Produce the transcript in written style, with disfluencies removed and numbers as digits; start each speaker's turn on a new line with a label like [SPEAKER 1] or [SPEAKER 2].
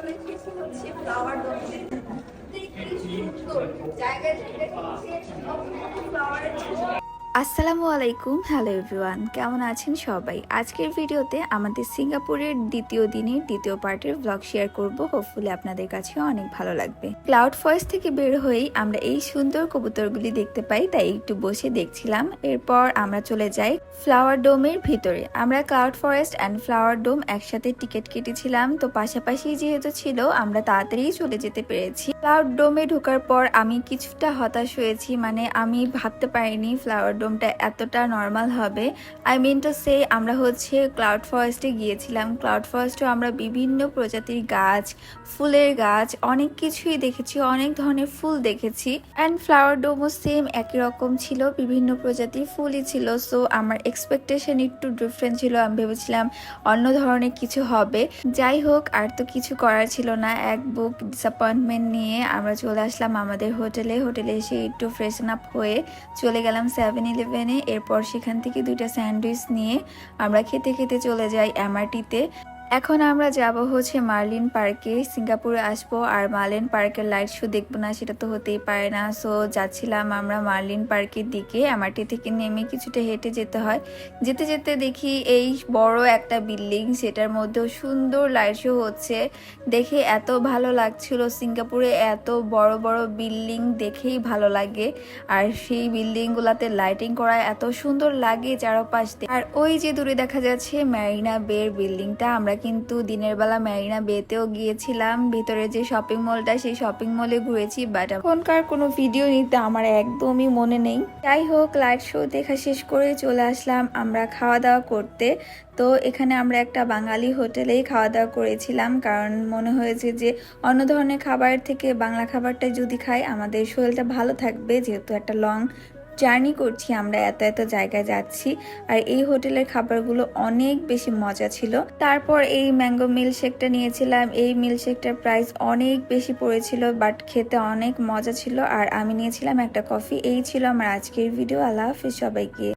[SPEAKER 1] চলে এসেছি হচ্ছে ফ্লাওয়ার ডোমে। কি সুন্দর জায়গায় জায়গায় হচ্ছে ফ্লাওয়ারের।
[SPEAKER 2] আসসালামু আলাইকুম, হ্যালো এভরিওয়ান, কেমন আছেন সবাই? আজকের ভিডিওতে আমাদের সিঙ্গাপুরের দ্বিতীয় দিনের দ্বিতীয় পার্টের ব্লগ শেয়ার করব। হোপফুলি আপনাদের কাছেও অনেক ভালো লাগবে। ক্লাউড ফরেস্ট থেকে বের হয়েই আমরা এই সুন্দর কবুতরগুলি দেখতে পাই, তাই একটু বসে দেখছিলাম। এরপর আমরা চলে যাই ফ্লাওয়ার ডোমের ভিতরে। আমরা ক্লাউড ফরেস্ট অ্যান্ড ফ্লাওয়ার ডোম একসাথে টিকিট কেটেছিলাম, তো পাশাপাশি যেহেতু ছিল আমরা তাড়াতাড়ি চলে যেতে পেরেছি। ক্লাউড ডোমে ঢোকার পর আমি কিছুটা হতাশ হয়েছি, মানে আমি ভাবতে পারিনি ফ্লাওয়ার ডোমটা এতটা নর্মাল হবে। আই মিন টু সে, আমরা হচ্ছে ক্লাউড ফরেস্টে গিয়েছিলাম। ক্লাউড ফরেস্টে আমরা বিভিন্ন প্রজাতির গাছ, ফুলের গাছ, অনেক কিছুই দেখেছি, অনেক ধরনের ফুল দেখেছি। অ্যান্ড ফ্লাওয়ার ডোমও সেম একই রকম ছিল, বিভিন্ন প্রজাতির ফুলই ছিল। সো আমার এক্সপেকটেশন একটু ডিফারেন্ট ছিল, আমি ভেবেছিলাম অন্য ধরনের কিছু হবে। যাই হোক, আর তো কিছু করার ছিল না। এক বুক ডিসঅ্যাপয়েন্টমেন্ট নিয়ে আমরা চলে আসলাম আমাদের হোটেলে এসে একটু ফ্রেশন আপ হয়ে চলে গেলাম 7-11-এ। এরপর সেখান থেকে 2টা স্যান্ডউইচ নিয়ে আমরা খেতে খেতে চলে যাই এমআরটিতে। এখন আমরা যাব হচ্ছে মার্লিন পার্কে। সিঙ্গাপুরে আসবো আর মার্লিন পার্কের লাইট শো দেখবো না, সেটা তো হতেই পারে না। সো যাচ্ছিলাম আমরা মার্লিন পার্কের দিকে। এমআরটি থেকে নেমে কিছুটা হেঁটে যেতে হয়। যেতে যেতে দেখি এই বড় একটা বিল্ডিং, সেটার মধ্যেও সুন্দর লাইট শো হচ্ছে। দেখে এত ভালো লাগছিল। সিঙ্গাপুরে এত বড় বড় বিল্ডিং দেখেই ভালো লাগে, আর সেই বিল্ডিংগুলোতে লাইটিং করা এত সুন্দর লাগে চারপাশ দিয়ে। আর ওই যে দূরে দেখা যাচ্ছে ম্যারিনা বের বিল্ডিংটা। আমরা কিন্তু দিনের বেলা ম্যারিনা বেতেও গিয়েছিলাম। ভিতরে যে শপিং মলটা, সেই শপিং মলে ঘুরেছি, বাট এখনকার কোনো ভিডিও নিতে আমার একদমই মনে নেই। যাই হোক, লাইট শো দেখা শেষ করে চলে আসলাম আমরা খাওয়া দাওয়া করতে। তো এখানে আমরা একটা বাঙালি হোটেলেই খাওয়া দাওয়া করেছিলাম, কারণ মনে হয়েছে যে অন্য ধরনের খাবার থেকে বাংলা খাবারটা যদি খাই আমাদের শরীরটা ভালো থাকবে, যেহেতু একটা লং জার্নি করছি, আমরা এত এত জায়গায় যাচ্ছি। আর এই হোটেলের খাবারগুলো অনেক বেশি মজা ছিল। তারপর এই ম্যাঙ্গো মিল্কশেকটা নিয়েছিলাম। এই মিল্কশেকটার প্রাইস অনেক বেশি পড়েছিল, বাট খেতে অনেক মজা ছিল। আর আমি নিয়েছিলাম একটা কফি। এই ছিল আমার আজকের ভিডিও। আল্লাহ হাফিজ সবাইকে।